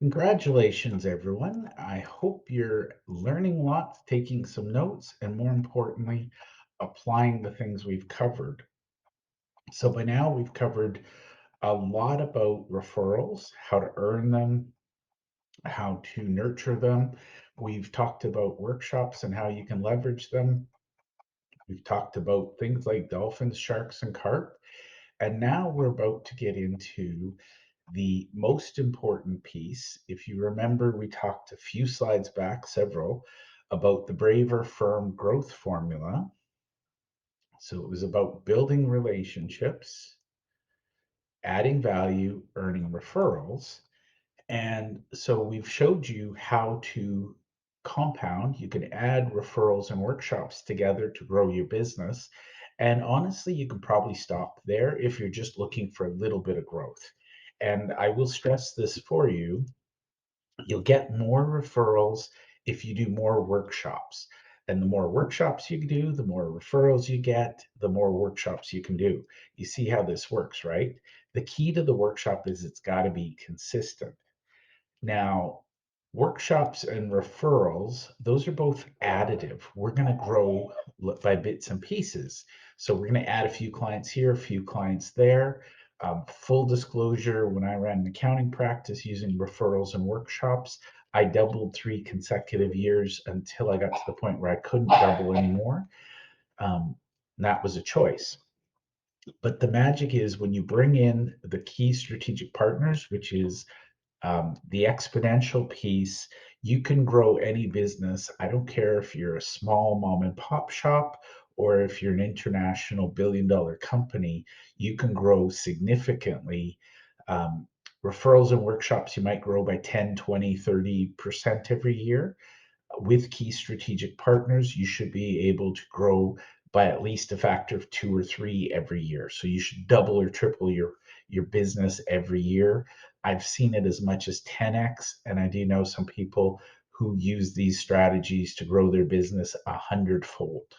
Congratulations, everyone. I hope you're learning lots, taking some notes, and more importantly, applying the things we've covered. So, by now, we've covered a lot about referrals, how to earn them, how to nurture them. We've talked about workshops and how you can leverage them. We've talked about things like dolphins, sharks, and carp. And now we're about to get into the most important piece. If you remember, we talked a few slides back, several, about the Braver Firm growth formula. So it was about building relationships, adding value, earning referrals. And so we've showed you how to compound. You can add referrals and workshops together to grow your business. And honestly, you can probably stop there if you're just looking for a little bit of growth. And I will stress this for you. You'll get more referrals if you do more workshops. And the more workshops you do, the more referrals you get, the more workshops you can do. You see how this works, right? The key to the workshop is it's got to be consistent. Now, workshops and referrals, those are both additive. We're going to grow by bits and pieces. So we're going to add a few clients here, a few clients there. Full disclosure, when I ran an accounting practice using referrals and workshops, I doubled 3 consecutive years until I got to the point where I couldn't double anymore. Um, that was a choice. But the magic is when you bring in the key strategic partners, which is the exponential piece, you can grow any business. I don't care if you're a small mom and pop shop or if you're an international billion-dollar company, you can grow significantly. Um, Referrals and workshops, you might grow by 10, 20, 30% every year. With key strategic partners, you should be able to grow by at least a factor of 2 or 3 every year. So you should double or triple your business every year. I've seen it as much as 10x, and I do know some people who use these strategies to grow their business 100-fold.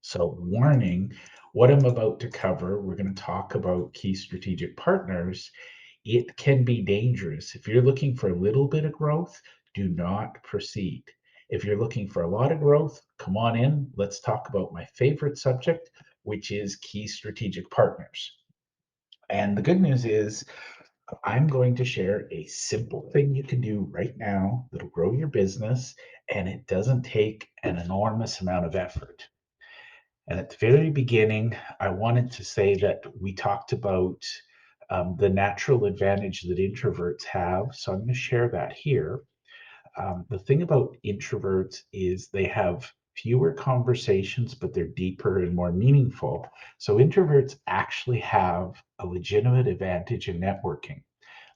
So, warning, what I'm about to cover, we're going to talk about key strategic partners. It can be dangerous. If you're looking for a little bit of growth, do not proceed. If you're looking for a lot of growth, come on in. Let's talk about my favorite subject, which is key strategic partners. And the good news is, I'm going to share a simple thing you can do right now that'll grow your business, and it doesn't take an enormous amount of effort. And at the very beginning, I wanted to say that we talked about the natural advantage that introverts have. So I'm going to share that here. The thing about introverts is they have fewer conversations, but they're deeper and more meaningful. So introverts actually have a legitimate advantage in networking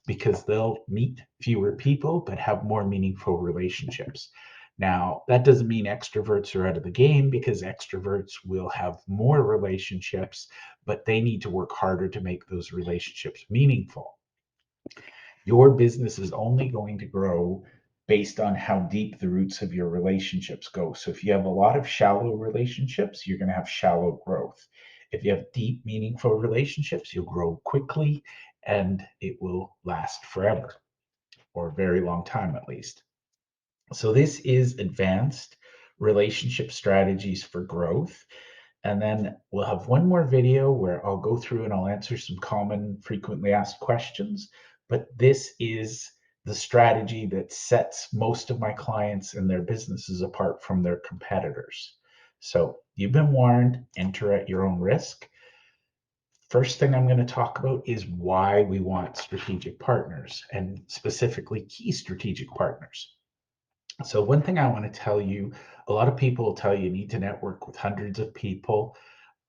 because they'll meet fewer people but have more meaningful relationships. Now, that doesn't mean extroverts are out of the game because extroverts will have more relationships, but they need to work harder to make those relationships meaningful. Your business is only going to grow based on how deep the roots of your relationships go. So if you have a lot of shallow relationships, you're going to have shallow growth. If you have deep, meaningful relationships, you'll grow quickly and it will last forever or a very long time at least. So this is advanced relationship strategies for growth. And then we'll have one more video where I'll go through and I'll answer some common frequently asked questions. But this is the strategy that sets most of my clients and their businesses apart from their competitors. So you've been warned, enter at your own risk. First thing I'm going to talk about is why we want strategic partners and specifically key strategic partners. So, one thing I want to tell you, a lot of people will tell you need to network with hundreds of people.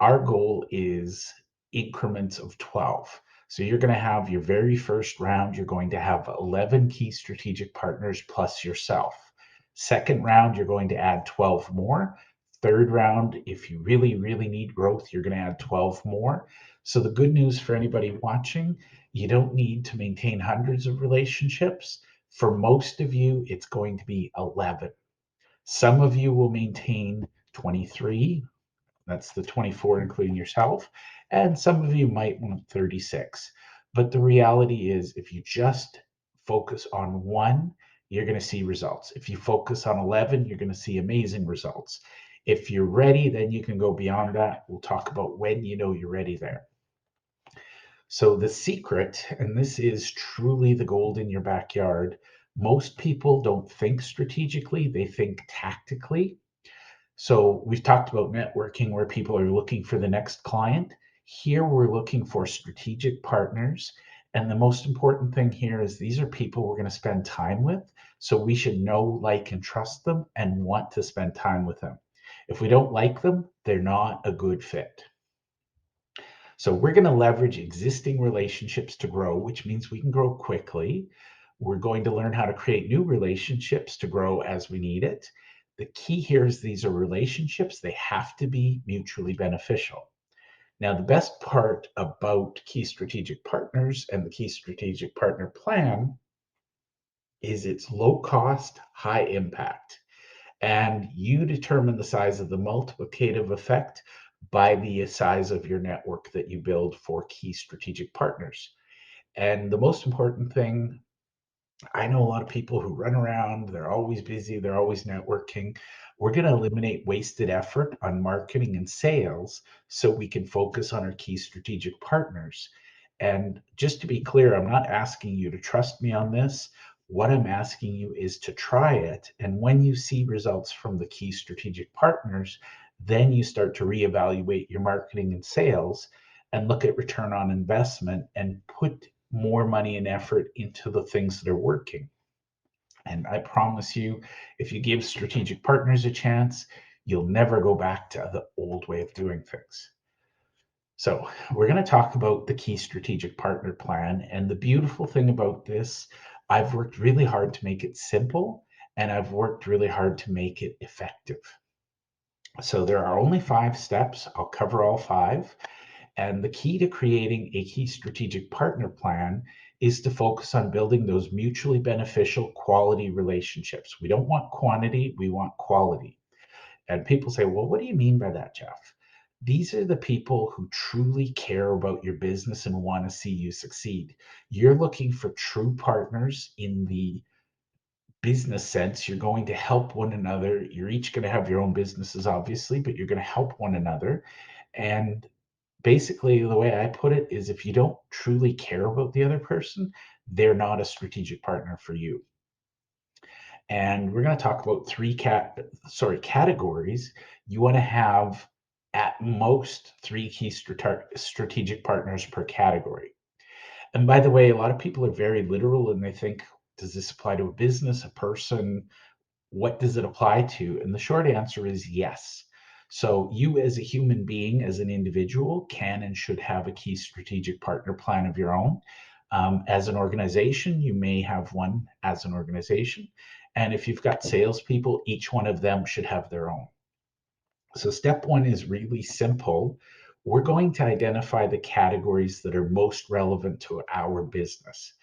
Our goal is increments of 12. So, you're going to have your very first round, you're going to have 11 key strategic partners plus yourself. Second round, you're going to add 12 more. Third round, if you really, really need growth, you're going to add 12 more. So, the good news for anybody watching, you don't need to maintain hundreds of relationships. For most of you, it's going to be 11. Some of you will maintain 23. That's the 24, including yourself. And some of you might want 36. But the reality is, if you just focus on one, you're going to see results. If you focus on 11, you're going to see amazing results. If you're ready, then you can go beyond that. We'll talk about when you know you're ready there. So, the secret, and this is truly the gold in your backyard, most people don't think strategically, they think tactically. So we've talked about networking where people are looking for the next client. Here we're looking for strategic partners. And the most important thing here is these are people we're going to spend time with. So we should know, like, and trust them and want to spend time with them. If we don't like them, they're not a good fit. So we're going to leverage existing relationships to grow, which means we can grow quickly. We're going to learn how to create new relationships to grow as we need it. The key here is these are relationships, they have to be mutually beneficial. Now, the best part about Key Strategic Partners and the Key Strategic Partner Plan is it's low cost, high impact. And you determine the size of the multiplicative effect by the size of your network that you build for key strategic partners. And the most important thing, I know a lot of people who run around, they're always busy, they're always networking. We're going to eliminate wasted effort on marketing and sales so we can focus on our key strategic partners. And just to be clear, I'm not asking you to trust me on this. What I'm asking you is to try it. And when you see results from the key strategic partners, then you start to reevaluate your marketing and sales and look at return on investment and put more money and effort into the things that are working. And I promise you, if you give strategic partners a chance, you'll never go back to the old way of doing things. So, we're going to talk about the key strategic partner plan. And the beautiful thing about this, I've worked really hard to make it simple and I've worked really hard to make it effective. So, there are only 5 steps. I'll cover all 5. And the key to creating a key strategic partner plan is to focus on building those mutually beneficial quality relationships. We don't want quantity, we want quality. And people say, well, what do you mean by that, Jeff? These are the people who truly care about your business and want to see you succeed. You're looking for true partners in the business sense. You're going to help one another. You're each going to have your own businesses, obviously, but you're going to help one another. And basically, the way I put it is if you don't truly care about the other person, they're not a strategic partner for you. And we're going to talk about categories. You want to have at most 3 key strategic partners per category. And by the way, a lot of people are very literal and they think, does this apply to a business, a person? What does it apply to? And the short answer is yes. So you as a human being, as an individual, can and should have a key strategic partner plan of your own. As an organization, you may have one as an organization. And if you've got salespeople, each one of them should have their own. So step 1 is really simple. We're going to identify the categories that are most relevant to our business.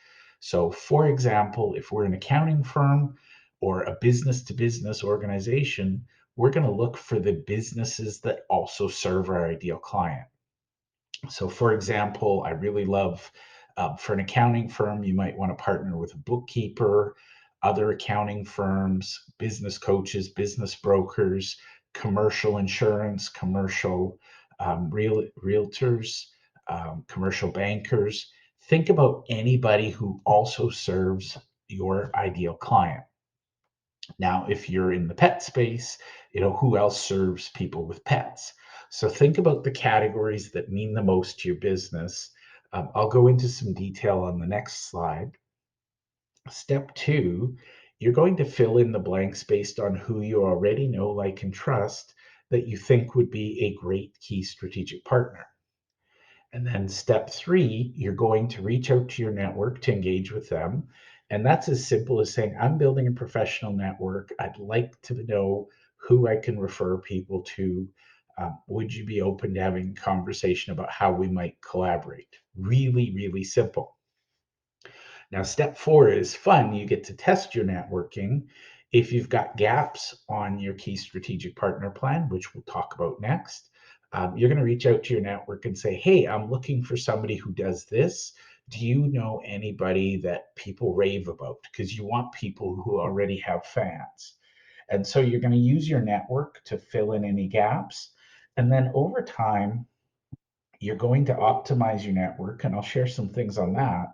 So for example, if we're an accounting firm or a business to business organization, we're going to look for the businesses that also serve our ideal client. So for example, I really love for an accounting firm, you might want to partner with a bookkeeper, other accounting firms, business coaches, business brokers, commercial insurance, commercial realtors, commercial bankers. Think about anybody who also serves your ideal client. Now, if you're in the pet space, who else serves people with pets? So think about the categories that mean the most to your business. I'll go into some detail on the next slide. Step 2, you're going to fill in the blanks based on who you already know, like, and trust that you think would be a great key strategic partner. And then step 3, you're going to reach out to your network to engage with them. And that's as simple as saying, I'm building a professional network. I'd like to know who I can refer people to. Would you be open to having a conversation about how we might collaborate? Really, really simple. Now, step 4 is fun. You get to test your networking. If you've got gaps on your key strategic partner plan, which we'll talk about next, you're going to reach out to your network and say, hey, I'm looking for somebody who does this. Do you know anybody that people rave about? Because you want people who already have fans. And so you're going to use your network to fill in any gaps. And then over time, you're going to optimize your network. And I'll share some things on that.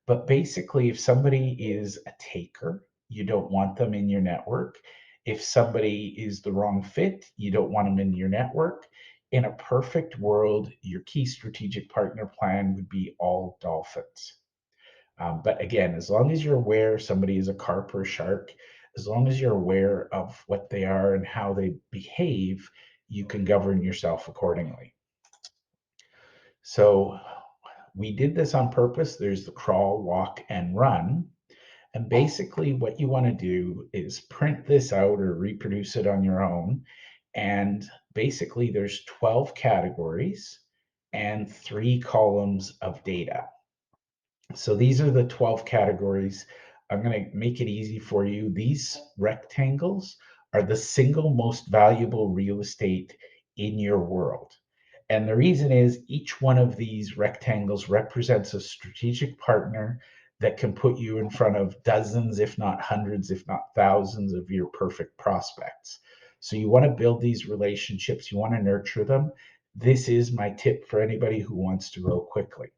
But basically, if somebody is a taker, you don't want them in your network. If somebody is the wrong fit, you don't want them in your network. In a perfect world, your key strategic partner plan would be all dolphins. But again, as long as you're aware somebody is a carp or a shark, as long as you're aware of what they are and how they behave, you can govern yourself accordingly. So we did this on purpose. There's the crawl, walk, and run. And basically, what you want to do is print this out or reproduce it on your own. And basically, there's 12 categories and 3 columns of data. So these are the 12 categories. I'm going to make it easy for you. These rectangles are the single most valuable real estate in your world. And the reason is each one of these rectangles represents a strategic partner that can put you in front of dozens, if not hundreds, if not thousands of your perfect prospects. So you want to build these relationships, you want to nurture them. This is my tip for anybody who wants to grow quickly.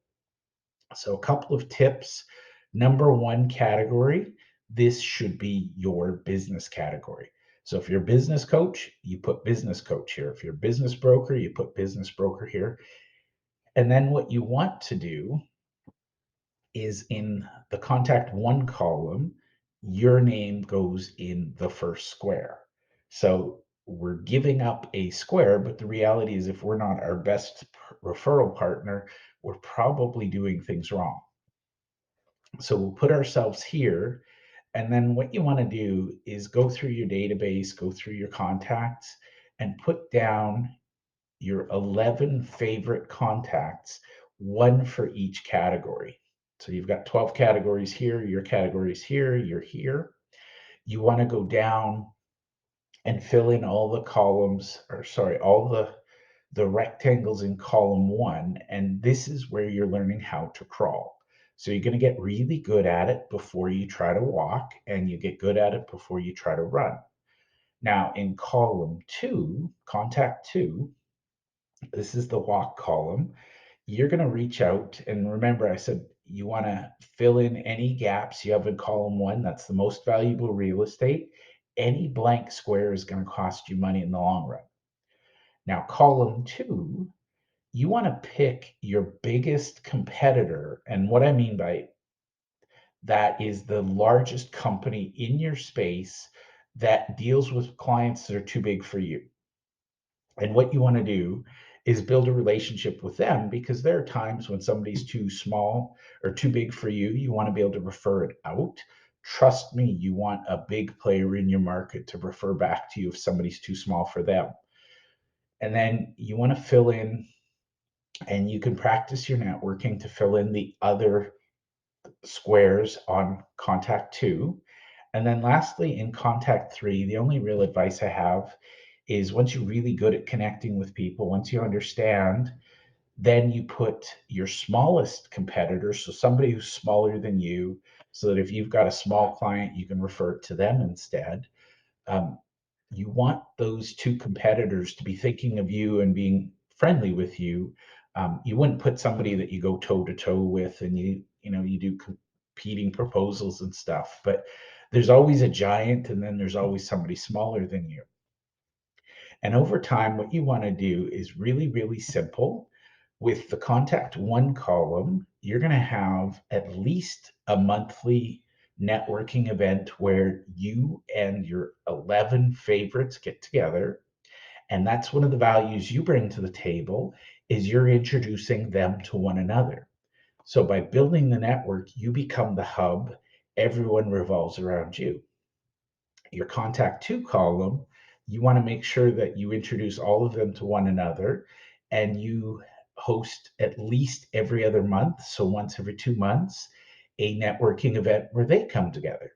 So, a couple of tips. Number one category, this should be your business category. So, if you're a business coach, you put business coach here. If you're a business broker, you put business broker here. And then what you want to do is in the contact one column, your name goes in the first square. So, we're giving up a square, but the reality is if we're not our best referral partner, we're probably doing things wrong. So we'll put ourselves here. And then what you want to do is go through your database, go through your contacts, and put down your 11 favorite contacts, one for each category. So you've got 12 categories here, your categories here, you're here. You want to go down and fill in all the columns, or sorry, all the rectangles in column one, and this is where you're learning how to crawl. So you're going to get really good at it before you try to walk, and you get good at it before you try to run. Now, in column two, contact two, this is the walk column. You're going to reach out, and remember, I said you want to fill in any gaps you have in column one. That's the most valuable real estate. Any blank square is going to cost you money in the long run. Now, column two, you want to pick your biggest competitor. And what I mean by that is the largest company in your space that deals with clients that are too big for you. And what you want to do is build a relationship with them because there are times when somebody's too small or too big for you. You want to be able to refer it out. Trust me, you want a big player in your market to refer back to you if somebody's too small for them. And then you want to fill in, and you can practice your networking to fill in the other squares on contact two. And then lastly, in contact three, the only real advice I have is once you're really good at connecting with people, once you understand, then you put your smallest competitor, so somebody who's smaller than you, so that if you've got a small client, you can refer it to them instead. Um, you want those two competitors to be thinking of you and being friendly with you. You wouldn't put somebody that you go toe to toe with and you do competing proposals and stuff, but there's always a giant and then there's always somebody smaller than you. And over time, what you want to do is really, really simple. With the contact one column, you're going to have at least a monthly networking event where you and your 11 favorites get together. And that's one of the values you bring to the table is you're introducing them to one another. So by building the network, you become the hub. Everyone revolves around you. Your contact two column, you want to make sure that you introduce all of them to one another and you host at least every other month, so once every 2 months, a networking event where they come together.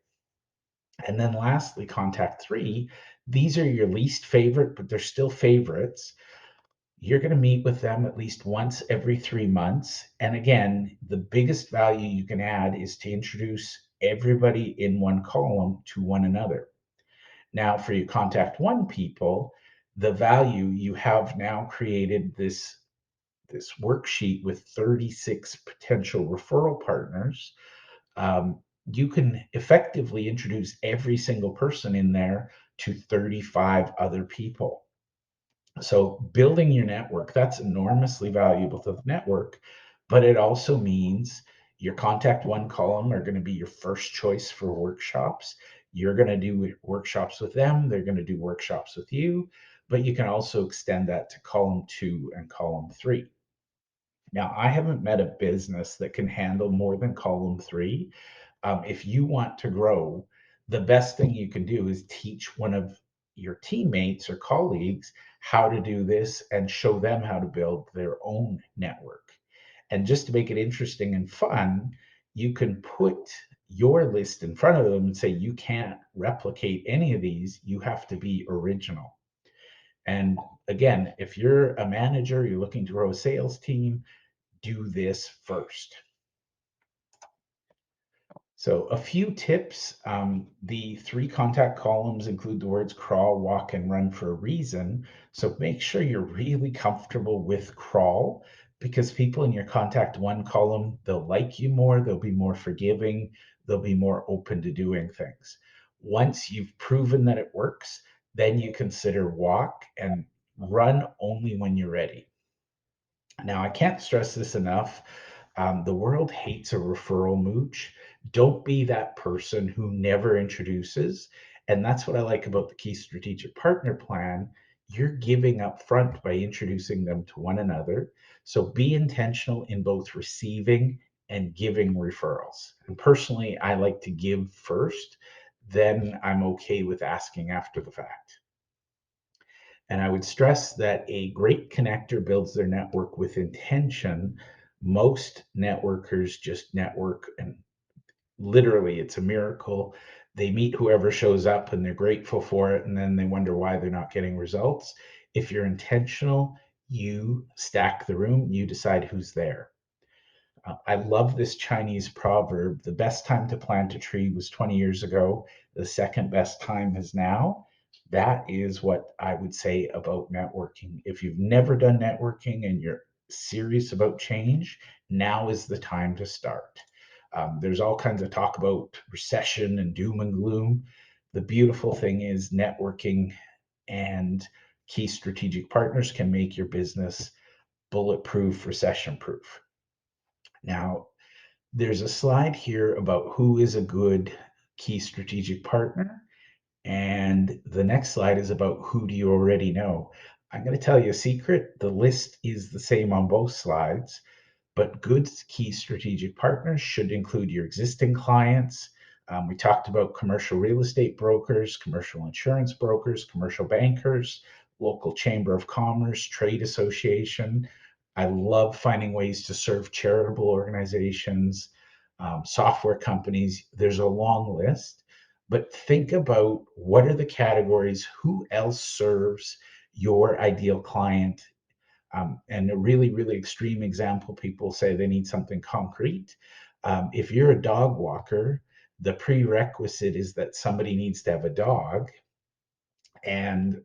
And then lastly, contact three, these are your least favorite, but they're still favorites. you're going to meet with them at least once every 3 months. And again, the biggest value you can add is to introduce everybody in one column to one another. Now, for your contact one people, the value you have now created this worksheet with 36 potential referral partners. um, you can effectively introduce every single person in there to 35 other people. So building your network, that's enormously valuable to the network, but it also means your contact one column are going to be your first choice for workshops. You're going to do workshops with them, they're going to do workshops with you, but you can also extend that to column two and column three. Now, I haven't met a business that can handle more than column three. If you want to grow, the best thing you can do is teach one of your teammates or colleagues how to do this and show them how to build their own network. And just to make it interesting and fun, you can put your list in front of them and say, you can't replicate any of these, you have to be original. And again, if you're a manager, you're looking to grow a sales team, do this first. So a few tips. The three contact columns include the words crawl, walk, and run for a reason. So make sure you're really comfortable with crawl, because people in your contact one column, they'll like you more, they'll be more forgiving, they'll be more open to doing things. Once you've proven that it works, then you consider walk, and run only when you're ready. Now, I can't stress this enough. The world hates a referral mooch. Don't be that person who never introduces. And that's what I like about the Key Strategic Partner Plan. You're giving up front by introducing them to one another. So be intentional in both receiving and giving referrals. And personally, I like to give first, then I'm okay with asking after the fact. And I would stress that a great connector builds their network with intention. Most networkers just network, and literally it's a miracle. They meet whoever shows up and they're grateful for it, and then they wonder why they're not getting results. If you're intentional, you stack the room, you decide who's there. I love this Chinese proverb: the best time to plant a tree was 20 years ago, the second best time is now. That is what I would say about networking. If you've never done networking and you're serious about change, now is the time to start. There's all kinds of talk about recession and doom and gloom. The beautiful thing is, networking and key strategic partners can make your business bulletproof, recession proof. Now, there's a slide here about who is a good key strategic partner. And the next slide is about who do you already know. I'm going to tell you a secret. The list is the same on both slides, but good key strategic partners should include your existing clients. We talked about commercial real estate brokers, commercial insurance brokers, commercial bankers, local chamber of commerce, trade association. I love finding ways to serve charitable organizations, software companies. There's a long list, but think about what are the categories, who else serves your ideal client. And a really, really extreme example, people say they need something concrete. If you're a dog walker, the prerequisite is that somebody needs to have a dog. And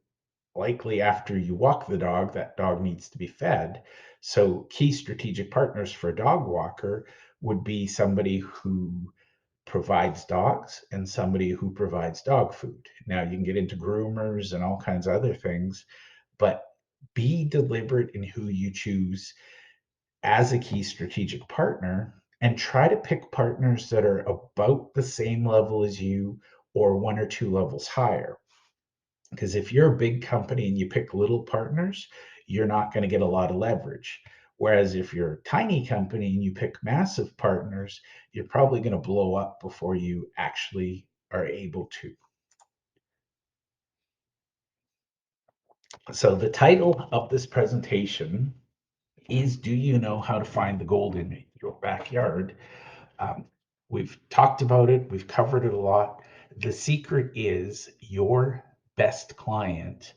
likely after you walk the dog, that dog needs to be fed. So, key strategic partners for a dog walker would be somebody who provides dogs and somebody who provides dog food. Now, you can get into groomers and all kinds of other things, but be deliberate in who you choose as a key strategic partner, and try to pick partners that are about the same level as you or one or two levels higher. Because if you're a big company and you pick little partners, you're not going to get a lot of leverage. Whereas if you're a tiny company and you pick massive partners, you're probably going to blow up before you actually are able to. So the title of this presentation is, Do You Know How to Find the Gold in Your Backyard? Um, we've talked about it, we've covered it a lot. The secret is your best client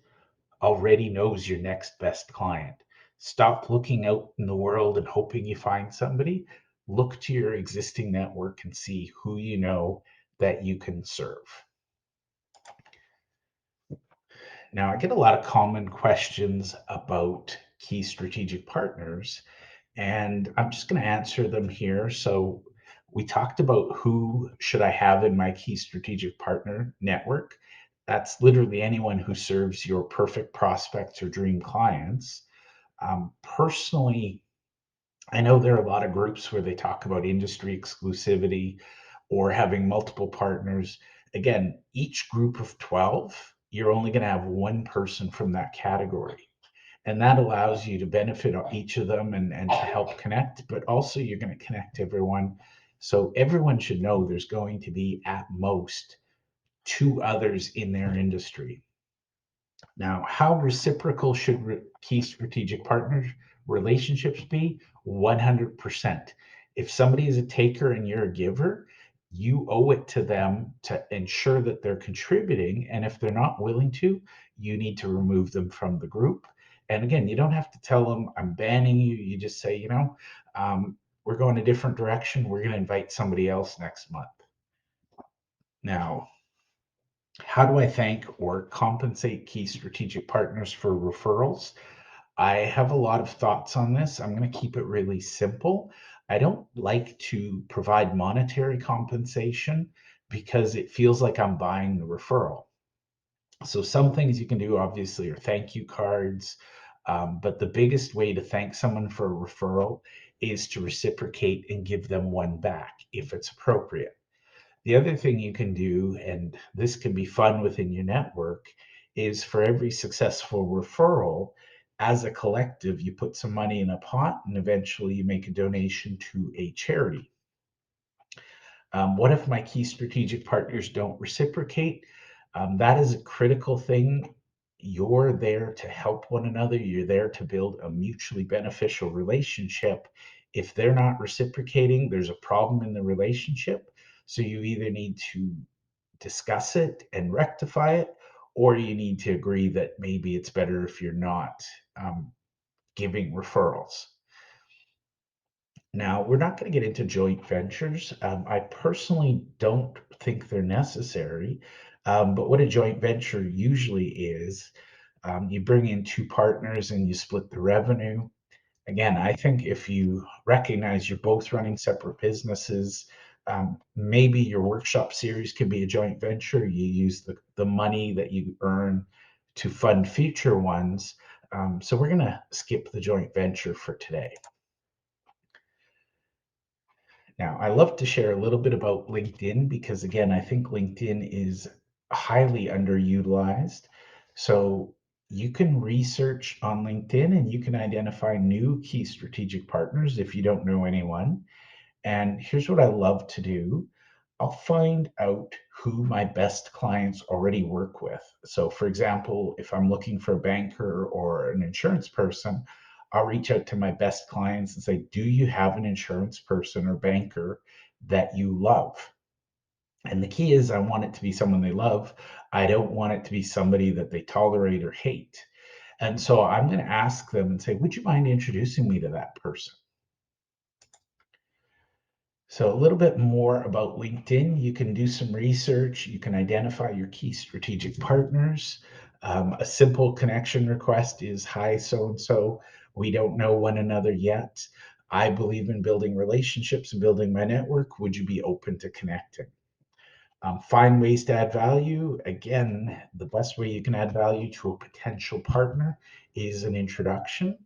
already knows your next best client. Stop looking out in the world and hoping you find somebody. Look to your existing network and see who you know that you can serve. Now, I get a lot of common questions about key strategic partners, and I'm just going to answer them here. So, we talked about who should I have in my key strategic partner network. That's literally anyone who serves your perfect prospects or dream clients. Personally, I know there are a lot of groups where they talk about industry exclusivity or having multiple partners. Again, each group of 12, you're only going to have one person from that category. And that allows you to benefit each of them and to help connect, but also you're going to connect everyone. So everyone should know there's going to be at most two others in their industry. Now, how reciprocal should key strategic partner relationships be? 100%. If somebody is a taker and you're a giver, you owe it to them to ensure that they're contributing. And if they're not willing to, you need to remove them from the group. And again, you don't have to tell them, I'm banning you. You just say, we're going a different direction. We're going to invite somebody else next month. Now, how do I thank or compensate key strategic partners for referrals? I have a lot of thoughts on this. I'm going to keep it really simple. I don't like to provide monetary compensation because it feels like I'm buying the referral. So, some things you can do obviously are thank you cards. But the biggest way to thank someone for a referral is to reciprocate and give them one back if it's appropriate. The other thing you can do, and this can be fun within your network, is for every successful referral, as a collective, you put some money in a pot and eventually you make a donation to a charity. What if my key strategic partners don't reciprocate? That is a critical thing. You're there to help one another, you're there to build a mutually beneficial relationship. If they're not reciprocating, there's a problem in the relationship. So you either need to discuss it and rectify it, or you need to agree that maybe it's better if you're not um, giving referrals. Now, we're not going to get into joint ventures. I personally don't think they're necessary. But what a joint venture usually is, you bring in two partners and you split the revenue. Again, I think if you recognize you're both running separate businesses, maybe your workshop series could be a joint venture. You use the money that you earn to fund future ones. So we're going to skip the joint venture for today. Now, I love to share a little bit about LinkedIn because, again, I think LinkedIn is highly underutilized. So you can research on LinkedIn and you can identify new key strategic partners if you don't know anyone. And here's what I love to do. I'll find out who my best clients already work with. So, for example, if I'm looking for a banker or an insurance person, I'll reach out to my best clients and say, do you have an insurance person or banker that you love? And the key is, I want it to be someone they love. I don't want it to be somebody that they tolerate or hate. And so I'm going to ask them and say, would you mind introducing me to that person? So, a little bit more about LinkedIn. You can do some research. You can identify your key strategic partners. A simple connection request is, hi, so and so. We don't know one another yet. I believe in building relationships and building my network. Would you be open to connecting? Find ways to add value. Again, the best way you can add value to a potential partner is an introduction.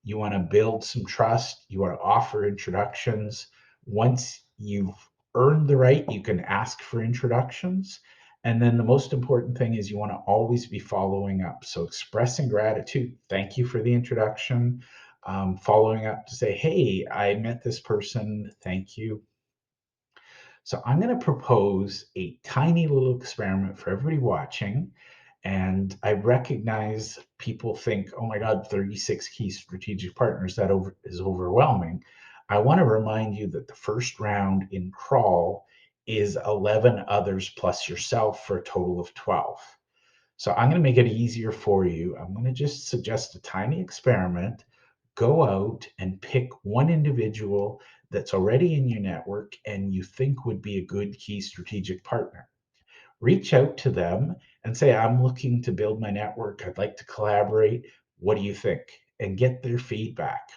You want to build some trust. You want to offer introductions. Once you've earned the right, you can ask for introductions. And then the most important thing is you want to always be following up. So expressing gratitude. Thank you for the introduction. Following up to say, hey, I met this person. Thank you. So I'm going to propose a tiny little experiment for everybody watching. And I recognize people think, oh my God, 36 key strategic partners, is overwhelming. I want to remind you that the first round in crawl is 11 others plus yourself for a total of 12. So I'm going to make it easier for you. I'm going to just suggest a tiny experiment go out and pick one individual that's already in your network and you think would be a good key strategic partner. Reach out to them and say, I'm looking to build my network. I'd like to collaborate. What do you think? And get their feedback.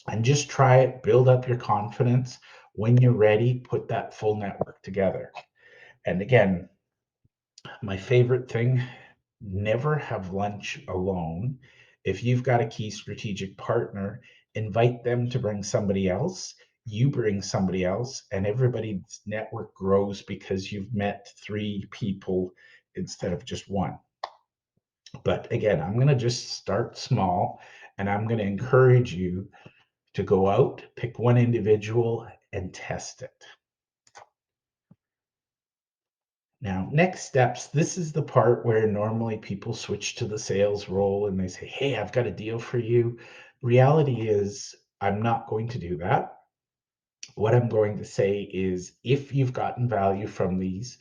And just try it, build up your confidence. When you're ready, put that full network together. And again, my favorite thing, never have lunch alone. If you've got a key strategic partner, invite them to bring somebody else. You bring somebody else, and everybody's network grows because you've met three people instead of just one. But again, I'm going to just start small and I'm going to encourage you to go out, pick one individual, and test it. Now, next steps, this is the part where normally people switch to the sales role and they say, hey, I've got a deal for you. Reality is, I'm not going to do that. What I'm going to say is, if you've gotten value from these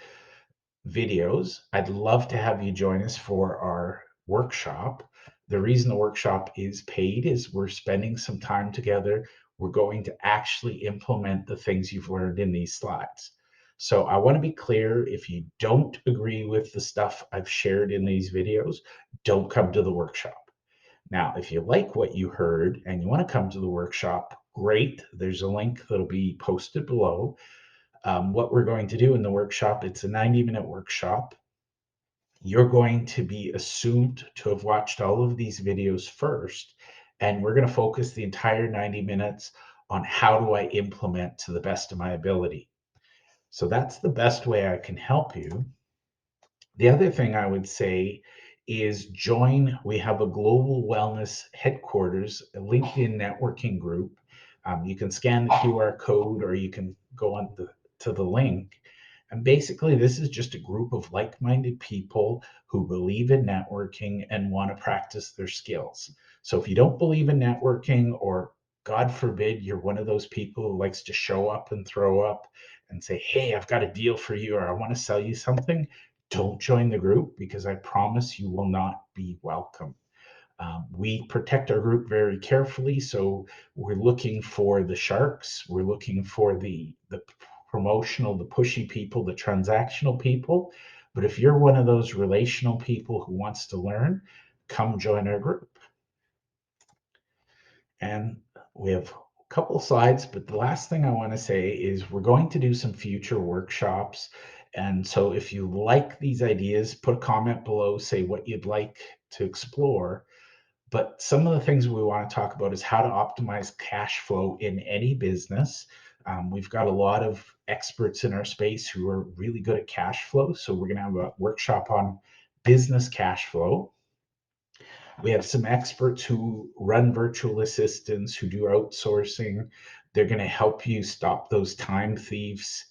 videos, I'd love to have you join us for our workshop. The reason the workshop is paid is we're spending some time together. We're going to actually implement the things you've learned in these slides. So I want to be clear, if you don't agree with the stuff I've shared in these videos, don't come to the workshop. Now, if you like what you heard and you want to come to the workshop, great. There's a link that'll be posted below. What we're going to do in the workshop, it's a 90-minute workshop. You're going to be assumed to have watched all of these videos first, and we're going to focus the entire 90 minutes on how do I implement to the best of my ability. So that's the best way I can help you. The other thing I would say is join. We have a global wellness headquarters, a LinkedIn networking group. You can scan the QR code or you can go on to the link. And basically, this is just a group of like minded people who believe in networking and want to practice their skills. So if you don't believe in networking, or God forbid, you're one of those people who likes to show up and throw up and say, hey, I've got a deal for you, or I want to sell you something, don't join the group, because I promise you will not be welcome. We protect our group very carefully, so we're looking for the sharks. We're looking for the promotional, the pushy people, the transactional people. But if you're one of those relational people who wants to learn, come join our group. And we have a couple slides, but the last thing I want to say is we're going to do some future workshops. And so if you like these ideas, put a comment below, say what you'd like to explore. But some of the things we want to talk about is how to optimize cash flow in any business. We've got a lot of experts in our space who are really good at cash flow. So we're going to have a workshop on business cash flow. We have some experts who run virtual assistants, who do outsourcing. They're going to help you stop those time thieves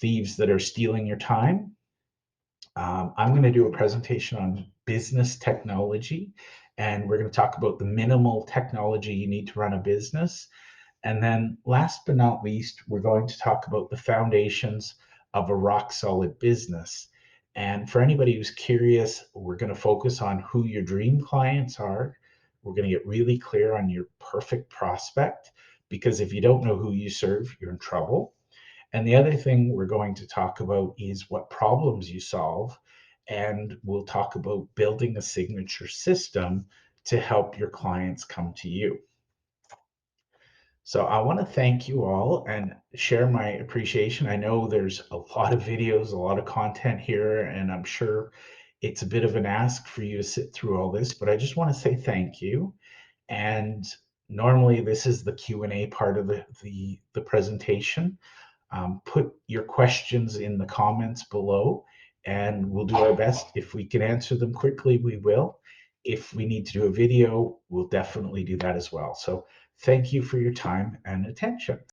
that are stealing your time. I'm going to do a presentation on business technology, and we're going to talk about the minimal technology you need to run a business. And then last but not least, we're going to talk about the foundations of a rock solid business. And for anybody who's curious, we're going to focus on who your dream clients are. We're going to get really clear on your perfect prospect, because if you don't know who you serve, you're in trouble. And the other thing we're going to talk about is what problems you solve. And we'll talk about building a signature system to help your clients come to you. So I want to thank you all and share my appreciation. I know there's a lot of videos, a lot of content here, and I'm sure it's a bit of an ask for you to sit through all this, but I just want to say thank you. And normally this is the Q&A part of the presentation. Put your questions in the comments below, and we'll do our best. If we can answer them quickly, we will. If we need to do a video, we'll definitely do that as well. So thank you for your time and attention.